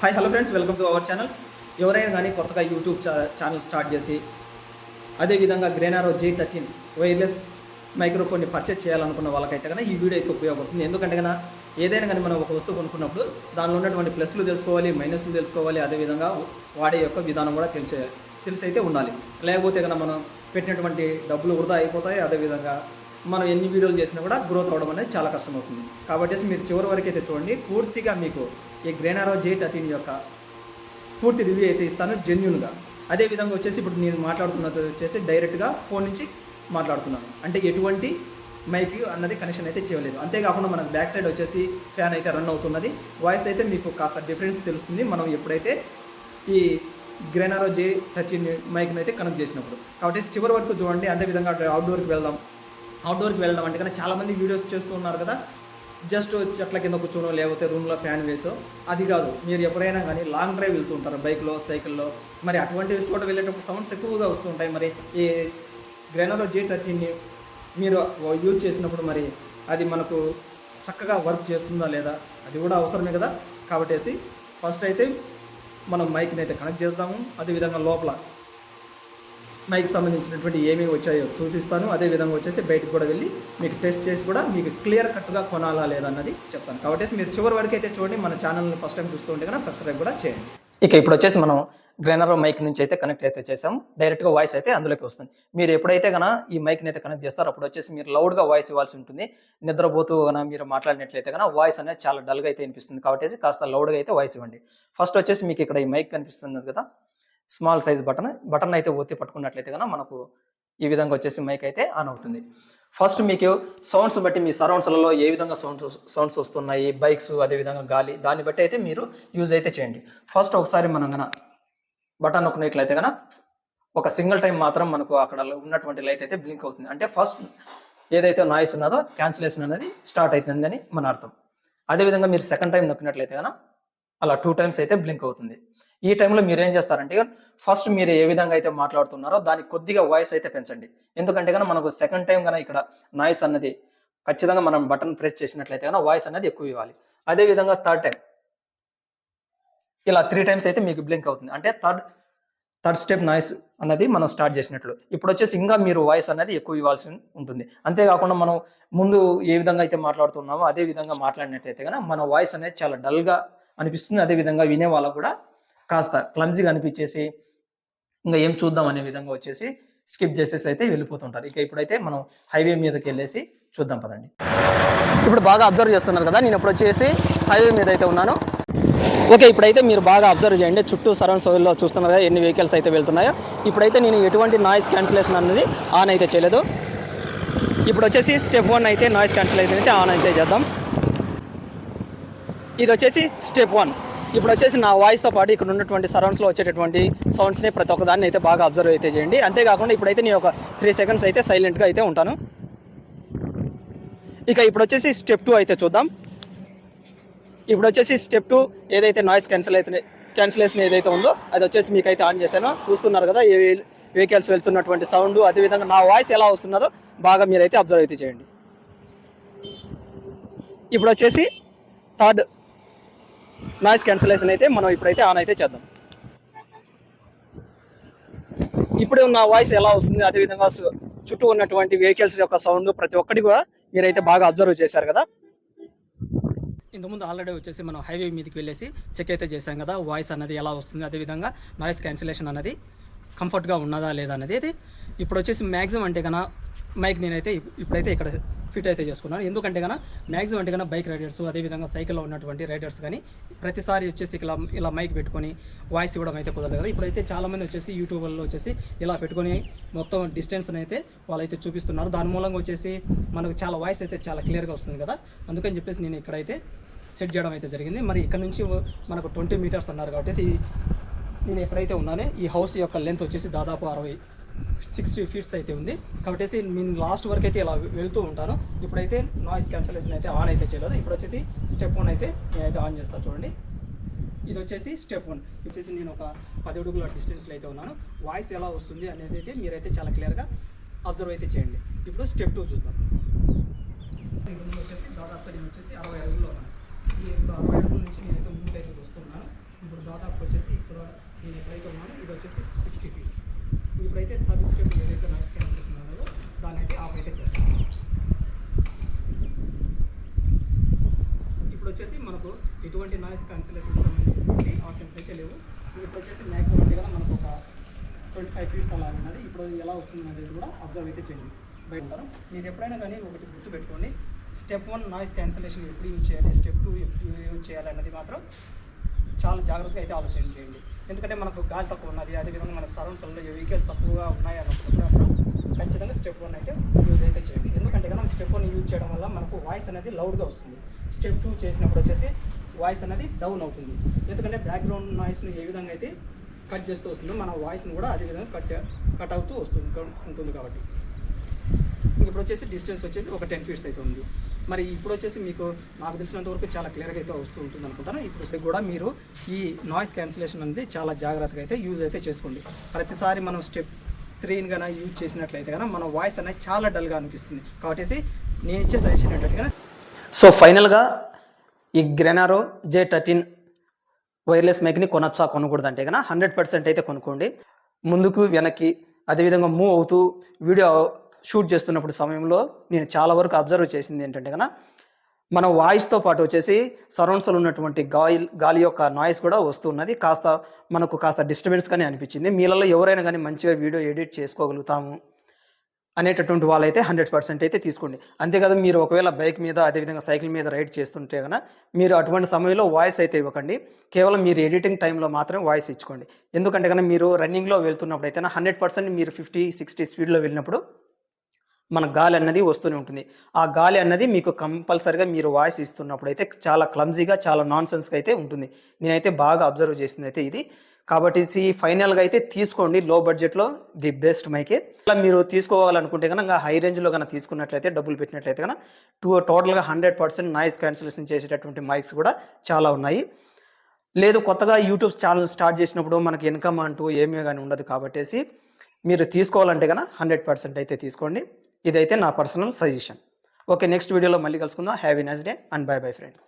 Hi hello friends, welcome to our channel. ఎవరైనా కానీ కొత్తగా యూట్యూబ్ ఛానల్ స్టార్ట్ చేసి అదేవిధంగా గ్రేనారో G13 వైర్లెస్ మైక్రోఫోన్ని పర్చేస్ చేయాలనుకున్న వాళ్ళకైతే కనుక ఈ వీడియో అయితే ఉపయోగపడుతుంది. ఎందుకంటే కనుక ఏదైనా కానీ మనం ఒక వస్తువు కొనుక్కున్నప్పుడు దానిలో ఉన్నటువంటి ప్లస్లు తెలుసుకోవాలి, మైనస్లు తెలుసుకోవాలి, అదేవిధంగా వాడే యొక్క విధానం కూడా తెలిసి అయితే ఉండాలి. లేకపోతే కనుక మనం పెట్టినటువంటి డబ్బులు వృధా అయిపోతాయి. అదేవిధంగా మనం ఎన్ని వీడియోలు చేసినా కూడా గ్రోత్ అవ్వడం అనేది చాలా కష్టమవుతుంది. కాబట్టి మీరు చివరి వరకు అయితే చూడండి. పూర్తిగా మీకు ఈ గ్రేనారో G13 యొక్క పూర్తి రివ్యూ అయితే ఇస్తాను జెన్యూన్గా. అదేవిధంగా వచ్చేసి ఇప్పుడు నేను మాట్లాడుతున్నది వచ్చేసి డైరెక్ట్గా ఫోన్ నుంచి మాట్లాడుతున్నాను, అంటే ఎటువంటి మైక్ అన్నది కనెక్షన్ అయితే చేయలేదు. అంతేకాకుండా మనకు బ్యాక్ సైడ్ వచ్చేసి ఫ్యాన్ అయితే రన్ అవుతున్నది. వాయిస్ అయితే మీకు కాస్త డిఫరెన్స్ తెలుస్తుంది మనం ఎప్పుడైతే ఈ గ్రేనారో G13 మైక్ని అయితే కనెక్ట్ చేసినప్పుడు. కాబట్టి చివరి వరకు చూడండి. అదేవిధంగా అవుట్డోర్కి వెళ్దాం. అవుట్డోర్కి వెళ్ళడం అంటే కానీ చాలామంది వీడియోస్ చేస్తూ ఉన్నారు కదా, జస్ట్ చెట్ల కింద కూర్చోనో లేకపోతే రూమ్లో ఫ్యాన్ వేసో. అది కాదు, మీరు ఎప్పుడైనా కానీ లాంగ్ డ్రైవ్ వెళ్తూ ఉంటారు బైక్లో, సైకిల్లో. మరి అటువంటి చోట వెళ్ళేటప్పుడు సౌండ్స్ ఎక్కువగా వస్తుంటాయి. మరి ఈ గ్రేనారో G13ని మీరు యూజ్ చేసినప్పుడు మరి అది మనకు చక్కగా వర్క్ చేస్తుందా లేదా అది కూడా అవసరమే కదా. కాబట్టి ఫస్ట్ అయితే మనం మైక్ని అయితే కనెక్ట్ చేద్దాము. అదేవిధంగా లోపల మైక్ సంబంధించినటువంటి ఏమేమి వచ్చాయో చూపిస్తాను. అదేవిధంగా వచ్చేసి బయటకు కూడా వెళ్ళి మీకు టెస్ట్ చేసి కూడా మీకు క్లియర్ కట్గా కొనాలా లేదా అన్నది చెప్తాను. కాబట్టి మీరు చివరి వరకు అయితే చూడండి. మన ఛానల్ని ఫస్ట్ టైం చూస్తూ ఉంటే కనుక సబ్స్క్రైబ్ కూడా చేయండి. ఇక ఇప్పుడు వచ్చేసి మనం గ్రేనారో మైక్ నుంచి అయితే కనెక్ట్ అయితే చేసాం. డైరెక్ట్గా వాయిస్ అయితే అందులోకి వస్తుంది. మీరు ఎప్పుడైతే కనుక ఈ మైక్ని అయితే కనెక్ట్ చేస్తారో అప్పుడు వచ్చేసి మీరు లౌడ్గా వాయిస్ ఇవ్వాల్సి ఉంటుంది. నిద్రపోతూ కనుక మీరు మాట్లాడినట్లయితే కనుక వాయిస్ అనేది చాలా డల్గా అయితే వినిపిస్తుంది. కాబట్టి కాస్త లౌడ్గా అయితే వాయిస్ ఇవ్వండి. ఫస్ట్ వచ్చేసి మీకు ఇక్కడ ఈ మైక్ కనిపిస్తుంది కదా, స్మాల్ సైజ్ బటన్ అయితే ఒత్తి పట్టుకున్నట్లయితే కనుక మనకు ఈ విధంగా వచ్చేసి మైక్ అయితే ఆన్ అవుతుంది. ఫస్ట్ మీకు సౌండ్స్ బట్టి మీ సరౌండ్స్లలో ఏ విధంగా సౌండ్స్ వస్తున్నాయి, బైక్స్ అదేవిధంగా గాలి, దాన్ని బట్టి అయితే మీరు యూజ్ అయితే చేయండి. ఫస్ట్ ఒకసారి మనం కనుక బటన్ నొక్కినట్లయితే కనుక ఒక సింగిల్ టైం మాత్రం మనకు అక్కడ ఉన్నటువంటి లైట్ అయితే బ్లింక్ అవుతుంది. అంటే ఫస్ట్ ఏదైతే నాయిస్ ఉన్నదో క్యాన్సిలేషన్ అనేది స్టార్ట్ అవుతుందని మన అర్థం. అదేవిధంగా మీరు సెకండ్ టైం నొక్కినట్లయితే కనుక అలా 2 టైమ్స్ అయితే బ్లింక్ అవుతుంది. ఈ టైంలో మీరు ఏం చేస్తారంటే ఫస్ట్ మీరు ఏ విధంగా అయితే మాట్లాడుతున్నారో దానికి కొద్దిగా వాయిస్ అయితే పెంచండి. ఎందుకంటే కనుక మనకు సెకండ్ టైం కనుక ఇక్కడ నాయిస్ అన్నది ఖచ్చితంగా మనం బటన్ ప్రెస్ చేసినట్లయితే కనుక వాయిస్ అనేది ఎక్కువ ఇవ్వాలి. అదేవిధంగా థర్డ్ టైం ఇలా 3 టైమ్స్ అయితే మీకు బ్లింక్ అవుతుంది. అంటే థర్డ్ స్టెప్ నాయిస్ అన్నది మనం స్టార్ట్ చేసినట్లు. ఇప్పుడు వచ్చేసి ఇంకా మీరు వాయిస్ అనేది ఎక్కువ ఇవ్వాల్సి ఉంటుంది. అంతేకాకుండా మనం ముందు ఏ విధంగా అయితే మాట్లాడుతున్నామో అదే విధంగా మాట్లాడినట్లయితే కనుక మన వాయిస్ అనేది చాలా డల్గా అనిపిస్తుంది. అదేవిధంగా వినే వాళ్ళకు కూడా కాస్త క్లమ్జీగా అనిపించేసి ఇంకా ఏం చూద్దాం అనే విధంగా వచ్చేసి స్కిప్ చేసేసి అయితే వెళ్ళిపోతుంటారు. ఇక ఇప్పుడైతే మనం హైవే మీదకి వెళ్ళేసి చూద్దాం పదండి. ఇప్పుడు బాగా అబ్జర్వ్ చేస్తున్నారు కదా, నేను ఇప్పుడు వచ్చేసి హైవే మీద అయితే ఉన్నాను. ఓకే, ఇప్పుడైతే మీరు బాగా అబ్జర్వ్ చేయండి. చుట్టూ సరౌండ్ సోయిల్లో చూస్తున్నారు కదా ఎన్ని వెహికల్స్ అయితే వెళ్తున్నాయో. ఇప్పుడైతే నేను ఎటువంటి నాయిస్ క్యాన్సిలేషన్ అనేది ఆన్ అయితే చేయలేదు. ఇప్పుడు వచ్చేసి స్టెప్ 1 అయితే నాయిస్ క్యాన్సిలేషన్ అయితే ఆన్ అయితే చేద్దాం. ఇది వచ్చేసి స్టెప్ 1. ఇప్పుడు వచ్చేసి నా వాయిస్తో పాటు ఇక్కడ ఉన్నటువంటి సరౌండ్స్లో వచ్చేటటువంటి సౌండ్స్ని ప్రతి ఒక్కదాన్ని అయితే బాగా అబ్జర్వ్ అయితే చేయండి. అంతేకాకుండా ఇప్పుడైతే నేను ఒక 3 సెకండ్స్ అయితే సైలెంట్గా అయితే ఉంటాను. ఇక ఇప్పుడు వచ్చేసి స్టెప్ 2 అయితే చూద్దాం. ఇప్పుడు వచ్చేసి స్టెప్ 2 ఏదైతే నాయిస్ క్యాన్సిలేషన్ ఏదైతే ఉందో అది వచ్చేసి మీకైతే ఆన్ చేశాను. చూస్తున్నారు కదా ఏ వెహికల్స్ వెళ్తున్నటువంటి సౌండ్, అదేవిధంగా నా వాయిస్ ఎలా వస్తున్నదో బాగా మీరైతే అబ్జర్వ్ అయితే చేయండి. ఇప్పుడు వచ్చేసి థర్డ్ నాయిస్ క్యాన్సిలేషన్ అయితే మనం ఇప్పుడైతే ఆన్ అయితే చేద్దాం. ఇప్పుడు నా వాయిస్ ఎలా వస్తుంది, అదేవిధంగా చుట్టూ ఉన్నటువంటి వెహికల్స్ యొక్క సౌండ్ ప్రతి ఒక్కటి కూడా మీరైతే బాగా అబ్జర్వ్ చేశారు కదా. ఇంతకుముందు ఆల్రెడీ వచ్చేసి మనం హైవే మీదకి వెళ్ళేసి చెక్ అయితే చేశాం కదా, వాయిస్ అనేది ఎలా వస్తుంది, అదేవిధంగా నాయిస్ క్యాన్సిలేషన్ అనేది కంఫర్ట్గా ఉన్నదా లేదా అనేది. ఇప్పుడు వచ్చేసి మ్యాక్సిమం అంటే కన్నా మైక్ నేనైతే ఇప్పుడైతే ఇక్కడ ఫిట్ అయితే చేసుకున్నాను. ఎందుకంటే కన్నా మ్యాక్సిమం అంటే కన్నా బైక్ రైడర్స్ అదేవిధంగా సైకిల్లో ఉన్నటువంటి రైడర్స్ కానీ ప్రతిసారి వచ్చేసి ఇలా మైక్ పెట్టుకొని వాయిస్ ఇవ్వడం అయితే కుదరదు కదా. ఇప్పుడైతే చాలామంది వచ్చేసి యూట్యూబ్లో వచ్చేసి ఇలా పెట్టుకొని మొత్తం డిస్టెన్స్ని అయితే వాళ్ళైతే చూపిస్తున్నారు. దాని మూలంగా వచ్చేసి మనకు చాలా వాయిస్ అయితే చాలా క్లియర్గా వస్తుంది కదా. అందుకని చెప్పేసి నేను ఇక్కడైతే సెట్ చేయడం అయితే జరిగింది. మరి ఇక్కడ నుంచి మనకు 20 మీటర్స్ అన్నారు కాబట్టి నేను ఎక్కడైతే ఉన్నానో ఈ హౌస్ యొక్క లెంత్ వచ్చేసి దాదాపు 60 ఫీట్స్ అయితే ఉంది. కాబట్టి నేను లాస్ట్ వరకు అయితే ఇలా వెళ్తూ ఉంటాను. ఇప్పుడైతే నాయిస్ క్యాన్సిలేషన్ అయితే ఆన్ అయితే చేయలేదు. ఇప్పుడు వచ్చేసి స్టెప్ 1 అయితే నేనైతే ఆన్ చేస్తాను చూడండి. ఇది వచ్చేసి స్టెప్ 1. వచ్చేసి నేను ఒక 10 అడుగుల డిస్టెన్స్లో అయితే ఉన్నాను. వాయిస్ ఎలా వస్తుంది అనేది అయితే మీరైతే చాలా క్లియర్గా అబ్జర్వ్ అయితే చేయండి. ఇప్పుడు స్టెప్ 2 చూద్దాం. వచ్చేసి దాదాపు నేను వచ్చేసి 60 అడుగుల్లో ఉన్నాను. ఈ 60 అడుగుల నుంచి నేనైతే ముందుకైతే వస్తున్నాను. ఇప్పుడు దాదాపు వచ్చేసి ఇక్కడ నేను ఎక్కడైతే ఉన్నానో ఇది వచ్చేసి 60 ఫీట్స్. ఇప్పుడైతే థర్డ్ స్టెప్ ఏదైతే నాయిస్ క్యాన్సిలేషన్ ఉందో దాన్ని అయితే ఆఫ్ అయితే చేస్తాను. ఇప్పుడు వచ్చేసి మనకు ఎటువంటి నాయిస్ క్యాన్సిలేషన్ సంబంధించినటువంటి ఆప్షన్స్ అయితే లేవు. ఇప్పుడు వచ్చేసి మ్యాక్సిమం అయితే కదా మనకు ఒక 25 ఫీట్స్ అలా ఉన్నది. ఇప్పుడు ఎలా వస్తుంది అనేది కూడా అబ్జర్వ్ అయితే చేయండి బయట ఉంటారు. మీరు ఎప్పుడైనా కానీ ఒకటి గుర్తుపెట్టుకోండి, స్టెప్ 1 నాయిస్ క్యాన్సిలేషన్ ఎప్పుడు యూజ్ చేయాలి, స్టెప్ 2 ఎప్పుడు యూజ్ చేయాలి అన్నది మాత్రం చాలా జాగ్రత్తగా అయితే ఆలోచన చేయండి. ఎందుకంటే మనకు గాలి తక్కువ ఉన్నది, అదేవిధంగా మన సరౌండ్స్లో వెహికల్స్ తక్కువగా ఉన్నాయి అన్నప్పుడు మాత్రం ఖచ్చితంగా స్టెప్ 1 అయితే యూజ్ అయితే చేయండి. ఎందుకంటే కనుక స్టెప్ 1 యూజ్ చేయడం వల్ల మనకు వాయిస్ అనేది లౌడ్గా వస్తుంది. స్టెప్ 2 చేసినప్పుడు వచ్చేసి వాయిస్ అనేది డౌన్ అవుతుంది. ఎందుకంటే బ్యాక్గ్రౌండ్ నాయిస్ను ఏ విధంగా అయితే కట్ చేస్తూ వస్తుందో మన వాయిస్ను కూడా అదే విధంగా కట్ అవుతూ ఉంటుంది కాబట్టి. ఇప్పుడు వచ్చేసి డిస్టెన్స్ వచ్చేసి ఒక 10 ఫీట్స్ అయితే ఉంది. మరి ఇప్పుడు వచ్చేసి మీకు నాకు తెలిసినంత వరకు చాలా క్లియర్గా అయితే వస్తూ ఉంటుంది అనుకుంటాను. ఇప్పుడు కూడా మీరు ఈ నాయిస్ క్యాన్సిలేషన్ అనేది చాలా జాగ్రత్తగా అయితే యూజ్ అయితే చేసుకోండి. ప్రతిసారి మనం స్టెప్ 3 కన్నా యూజ్ చేసినట్లయితే కన్నా మన వాయిస్ అనేది చాలా డల్గా అనిపిస్తుంది. కాబట్టి నేను ఇచ్చే సజెషన్ ఏంటంటే సో ఫైనల్గా ఈ గ్రెనారో J13 వైర్లెస్ మైక్ని కొనొచ్చా కొనకూడదంటే కన్నా 100% అయితే కొనుక్కోండి. ముందుకు వెనక్కి అదేవిధంగా మూవ్ అవుతూ వీడియో షూట్ చేస్తున్నప్పుడు సమయంలో నేను చాలా వరకు అబ్జర్వ్ చేసింది ఏంటంటే కన్నా మన వాయిస్తో పాటు వచ్చేసి సరౌండ్స్లో ఉన్నటువంటి గాలి యొక్క నాయిస్ కూడా వస్తున్నది. మనకు కాస్త డిస్టర్బెన్స్గానే అనిపించింది. మీలలో ఎవరైనా కానీ మంచిగా వీడియో ఎడిట్ చేసుకోగలుగుతాము అనేటటువంటి వాళ్ళైతే 100% అయితే తీసుకోండి. అంతేకాదు మీరు ఒకవేళ బైక్ మీద అదేవిధంగా సైకిల్ మీద రైడ్ చేస్తుంటే కన్నా మీరు అటువంటి సమయంలో వాయిస్ అయితే ఇవ్వకండి. కేవలం మీరు ఎడిటింగ్ టైంలో మాత్రమే వాయిస్ ఇచ్చుకోండి. ఎందుకంటే కన్నా మీరు రన్నింగ్లో వెళ్తున్నప్పుడు అయితే 100% మీరు 50-60 స్పీడ్లో వెళ్ళినప్పుడు మన గాలి అన్నది వస్తూనే ఉంటుంది. ఆ గాలి అన్నది మీకు కంపల్సరిగా మీరు వాయిస్ ఇస్తున్నప్పుడు అయితే చాలా క్లమ్జీగా చాలా నాన్సెన్స్గా అయితే ఉంటుంది. నేనైతే బాగా అబ్జర్వ్ చేసింది అయితే ఇది. కాబట్టి ఫైనల్గా అయితే తీసుకోండి. లో బడ్జెట్లో ది బెస్ట్ మైకే. ఇలా మీరు తీసుకోవాలనుకుంటే కనుక హై రేంజ్లో కనుక తీసుకున్నట్లయితే డబ్బులు పెట్టినట్లయితే కనుక టోటల్గా 100% నాయిస్ క్యాన్సిలేషన్ చేసేటటువంటి మైక్స్ కూడా చాలా ఉన్నాయి. లేదు కొత్తగా యూట్యూబ్ ఛానల్ స్టార్ట్ చేసినప్పుడు మనకి ఇన్కమ్ అంటూ ఏమీ కానీ ఉండదు. కాబట్టి మీరు తీసుకోవాలంటే కనుక 100% అయితే తీసుకోండి. ఇదైతే నా పర్సనల్ సజెషన్. ఓకే, నెక్స్ట్ వీడియోలో మళ్ళీ కలుసుకుందాం. Have a nice day and by bye friends.